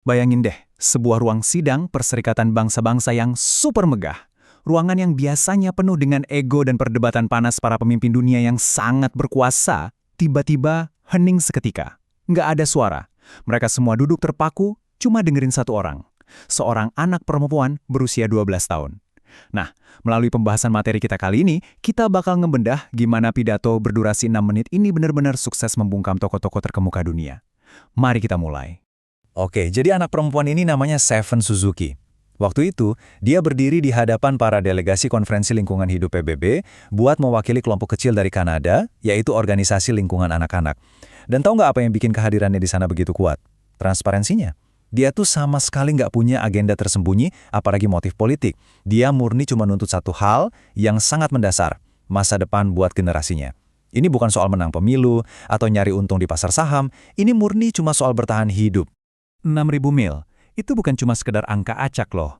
Bayangin deh, sebuah ruang sidang Perserikatan Bangsa-Bangsa yang super megah. Ruangan yang biasanya penuh dengan ego dan perdebatan panas para pemimpin dunia yang sangat berkuasa, tiba-tiba hening seketika. Nggak ada suara. Mereka semua duduk terpaku, cuma dengerin satu orang. Seorang anak perempuan berusia 12 tahun. Nah, melalui pembahasan materi kita kali ini, kita bakal ngebendah gimana pidato berdurasi 6 menit ini benar-benar sukses membungkam tokoh-tokoh terkemuka dunia. Mari kita mulai. Oke, jadi anak perempuan ini namanya Seven Suzuki. Waktu itu, dia berdiri di hadapan para delegasi Konferensi Lingkungan Hidup PBB buat mewakili kelompok kecil dari Kanada, yaitu Organisasi Lingkungan Anak-Anak. Dan tahu nggak apa yang bikin kehadirannya di sana begitu kuat? Transparansinya. Dia tuh sama sekali nggak punya agenda tersembunyi, apalagi motif politik. Dia murni cuma nuntut satu hal yang sangat mendasar, masa depan buat generasinya. Ini bukan soal menang pemilu atau nyari untung di pasar saham, ini murni cuma soal bertahan hidup. 6.000 mil, itu bukan cuma sekedar angka acak loh.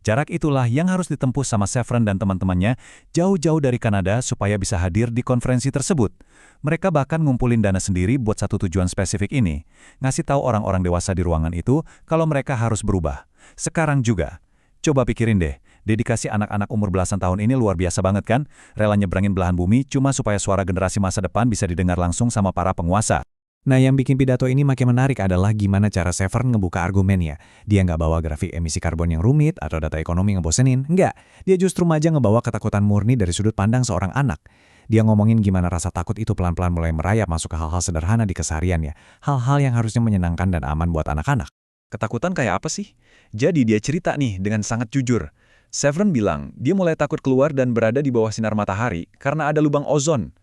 Jarak itulah yang harus ditempuh sama Severin dan teman-temannya jauh-jauh dari Kanada supaya bisa hadir di konferensi tersebut. Mereka bahkan ngumpulin dana sendiri buat satu tujuan spesifik ini, ngasih tahu orang-orang dewasa di ruangan itu kalau mereka harus berubah. Sekarang juga. Coba pikirin deh, dedikasi anak-anak umur belasan tahun ini luar biasa banget kan? Rela nyebrangin belahan bumi cuma supaya suara generasi masa depan bisa didengar langsung sama para penguasa. Nah, yang bikin pidato ini makin menarik adalah gimana cara Severin ngebuka argumennya. Dia nggak bawa grafik emisi karbon yang rumit atau data ekonomi ngebosenin, nggak. Dia justru aja ngebawa ketakutan murni dari sudut pandang seorang anak. Dia ngomongin gimana rasa takut itu pelan-pelan mulai merayap masuk ke hal-hal sederhana di kesehariannya. Hal-hal yang harusnya menyenangkan dan aman buat anak-anak. Ketakutan kayak apa sih? Jadi dia cerita nih dengan sangat jujur. Severin bilang dia mulai takut keluar dan berada di bawah sinar matahari karena ada lubang ozon.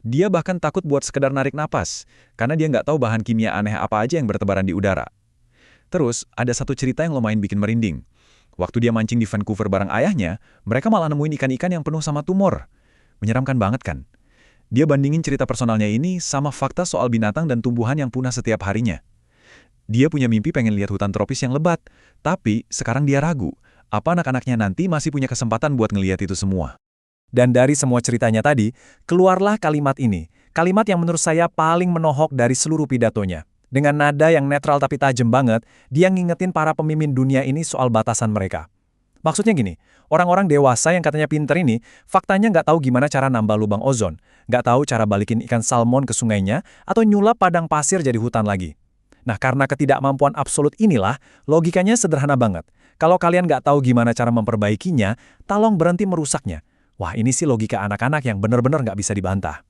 Dia bahkan takut buat sekedar narik napas, karena dia nggak tahu bahan kimia aneh apa aja yang bertebaran di udara. Terus, ada satu cerita yang lumayan bikin merinding. Waktu dia mancing di Vancouver bareng ayahnya, mereka malah nemuin ikan-ikan yang penuh sama tumor. Menyeramkan banget kan? Dia bandingin cerita personalnya ini sama fakta soal binatang dan tumbuhan yang punah setiap harinya. Dia punya mimpi pengen lihat hutan tropis yang lebat, tapi sekarang dia ragu, apa anak-anaknya nanti masih punya kesempatan buat ngelihat itu semua. Dan dari semua ceritanya tadi, keluarlah kalimat ini. Kalimat yang menurut saya paling menohok dari seluruh pidatonya. Dengan nada yang netral tapi tajam banget, dia ngingetin para pemimpin dunia ini soal batasan mereka. Maksudnya gini, orang-orang dewasa yang katanya pinter ini, faktanya nggak tahu gimana cara nambah lubang ozon, nggak tahu cara balikin ikan salmon ke sungainya, atau nyulap padang pasir jadi hutan lagi. Nah, karena ketidakmampuan absolut inilah, logikanya sederhana banget. Kalau kalian nggak tahu gimana cara memperbaikinya, tolong berhenti merusaknya. Wah, ini sih logika anak-anak yang benar-benar nggak bisa dibantah.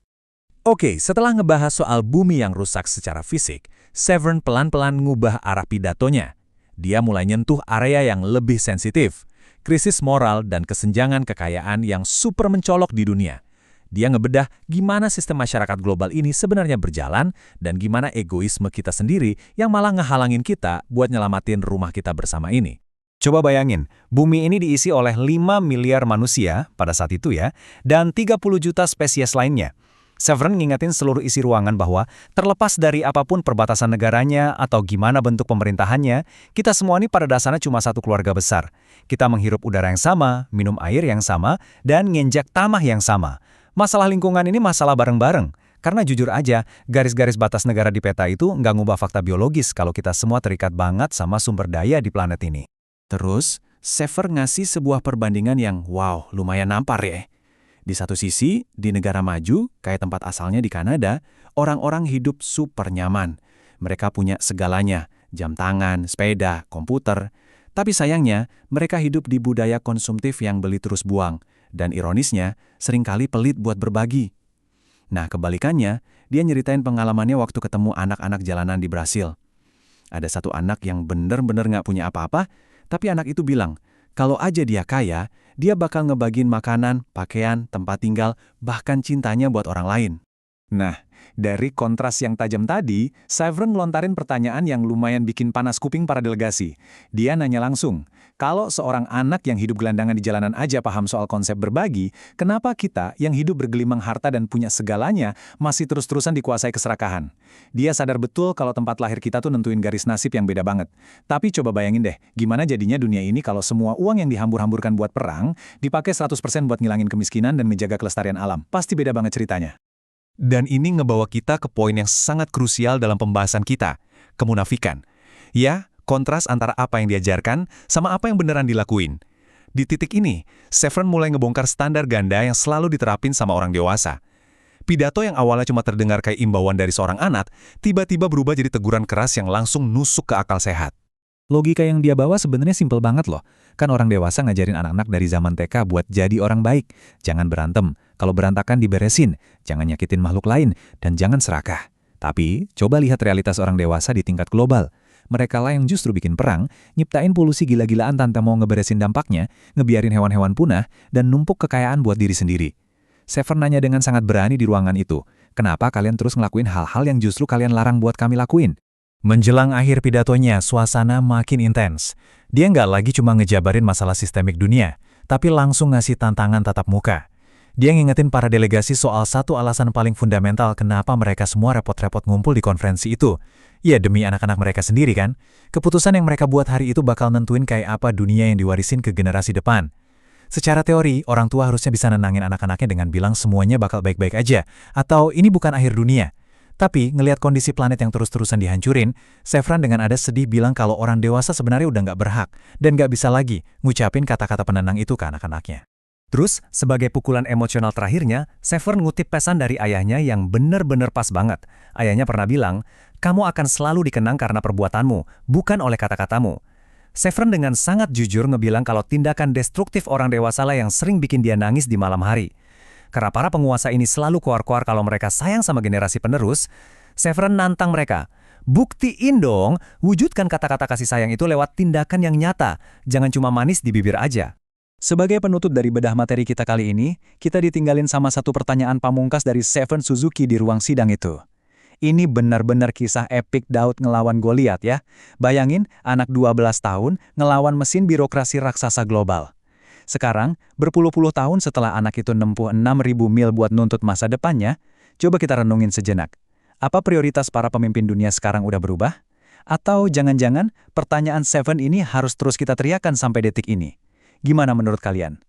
Oke, setelah ngebahas soal bumi yang rusak secara fisik, Severin pelan-pelan ngubah arah pidatonya. Dia mulai nyentuh area yang lebih sensitif, krisis moral dan kesenjangan kekayaan yang super mencolok di dunia. Dia ngebedah gimana sistem masyarakat global ini sebenarnya berjalan dan gimana egoisme kita sendiri yang malah ngehalangin kita buat nyelamatin rumah kita bersama ini. Coba bayangin, bumi ini diisi oleh 5 miliar manusia pada saat itu ya, dan 30 juta spesies lainnya. Severin ngingetin seluruh isi ruangan bahwa terlepas dari apapun perbatasan negaranya atau gimana bentuk pemerintahannya, kita semua ini pada dasarnya cuma satu keluarga besar. Kita menghirup udara yang sama, minum air yang sama, dan nginjak tanah yang sama. Masalah lingkungan ini masalah bareng-bareng. Karena jujur aja, garis-garis batas negara di peta itu nggak ngubah fakta biologis kalau kita semua terikat banget sama sumber daya di planet ini. Terus, Sever ngasih sebuah perbandingan yang wow, lumayan nampar ya. Di satu sisi, di negara maju, kayak tempat asalnya di Kanada, orang-orang hidup super nyaman. Mereka punya segalanya, jam tangan, sepeda, komputer. Tapi sayangnya, mereka hidup di budaya konsumtif yang beli terus buang. Dan ironisnya, seringkali pelit buat berbagi. Nah, kebalikannya, dia nyeritain pengalamannya waktu ketemu anak-anak jalanan di Brasil. Ada satu anak yang bener-bener nggak punya apa-apa, tapi anak itu bilang, kalau aja dia kaya, dia bakal ngebagiin makanan, pakaian, tempat tinggal, bahkan cintanya buat orang lain. Nah, dari kontras yang tajam tadi, Severin ngelontarin pertanyaan yang lumayan bikin panas kuping para delegasi. Dia nanya langsung, kalau seorang anak yang hidup gelandangan di jalanan aja paham soal konsep berbagi, kenapa kita yang hidup bergelimang harta dan punya segalanya masih terus-terusan dikuasai keserakahan? Dia sadar betul kalau tempat lahir kita tuh nentuin garis nasib yang beda banget. Tapi coba bayangin deh, gimana jadinya dunia ini kalau semua uang yang dihambur-hamburkan buat perang, dipakai 100% buat ngilangin kemiskinan dan menjaga kelestarian alam. Pasti beda banget ceritanya. Dan ini ngebawa kita ke poin yang sangat krusial dalam pembahasan kita, kemunafikan. Ya, Kontras antara apa yang diajarkan sama apa yang beneran dilakuin. Di titik ini, Severin mulai ngebongkar standar ganda yang selalu diterapin sama orang dewasa. Pidato yang awalnya cuma terdengar kayak imbauan dari seorang anak, tiba-tiba berubah jadi teguran keras yang langsung nusuk ke akal sehat. Logika yang dia bawa sebenarnya simpel banget loh. Kan orang dewasa ngajarin anak-anak dari zaman TK buat jadi orang baik. Jangan berantem, kalau berantakan diberesin, jangan nyakitin makhluk lain, dan jangan serakah. Tapi, coba lihat realitas orang dewasa di tingkat global. Mereka lah yang justru bikin perang, nyiptain polusi gila-gilaan tanpa mau ngeberesin dampaknya, ngebiarin hewan-hewan punah, dan numpuk kekayaan buat diri sendiri. Severin nanya dengan sangat berani di ruangan itu, kenapa kalian terus ngelakuin hal-hal yang justru kalian larang buat kami lakuin? Menjelang akhir pidatonya, suasana makin intens. Dia nggak lagi cuma ngejabarin masalah sistemik dunia, tapi langsung ngasih tantangan tatap muka. Dia ngingetin para delegasi soal satu alasan paling fundamental kenapa mereka semua repot-repot ngumpul di konferensi itu. Ya demi anak-anak mereka sendiri kan. Keputusan yang mereka buat hari itu bakal nentuin kayak apa dunia yang diwarisin ke generasi depan. Secara teori, orang tua harusnya bisa nenangin anak-anaknya dengan bilang semuanya bakal baik-baik aja, atau ini bukan akhir dunia. Tapi, ngelihat kondisi planet yang terus-terusan dihancurin, Severin dengan ada sedih bilang kalau orang dewasa sebenarnya udah nggak berhak, dan nggak bisa lagi ngucapin kata-kata penenang itu ke anak-anaknya. Terus, sebagai pukulan emosional terakhirnya, Severin ngutip pesan dari ayahnya yang bener-bener pas banget. Ayahnya pernah bilang, kamu akan selalu dikenang karena perbuatanmu, bukan oleh kata-katamu. Severin dengan sangat jujur ngebilang kalau tindakan destruktif orang dewasa lah yang sering bikin dia nangis di malam hari. Karena para penguasa ini selalu koar-koar kalau mereka sayang sama generasi penerus, Severin nantang mereka. Buktiin dong, wujudkan kata-kata kasih sayang itu lewat tindakan yang nyata, jangan cuma manis di bibir aja. Sebagai penutup dari bedah materi kita kali ini, kita ditinggalin sama satu pertanyaan pamungkas dari Seven Suzuki di ruang sidang itu. Ini benar-benar kisah epik Daud ngelawan Goliat ya. Bayangin, anak 12 tahun ngelawan mesin birokrasi raksasa global. Sekarang, berpuluh-puluh tahun setelah anak itu nempuh 6.000 mil buat nuntut masa depannya, coba kita renungin sejenak. Apa prioritas para pemimpin dunia sekarang udah berubah? Atau jangan-jangan pertanyaan Seven ini harus terus kita teriakan sampai detik ini? Gimana menurut kalian?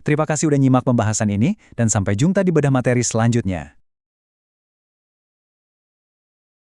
Terima kasih udah nyimak pembahasan ini, dan sampai jumpa di bedah materi selanjutnya.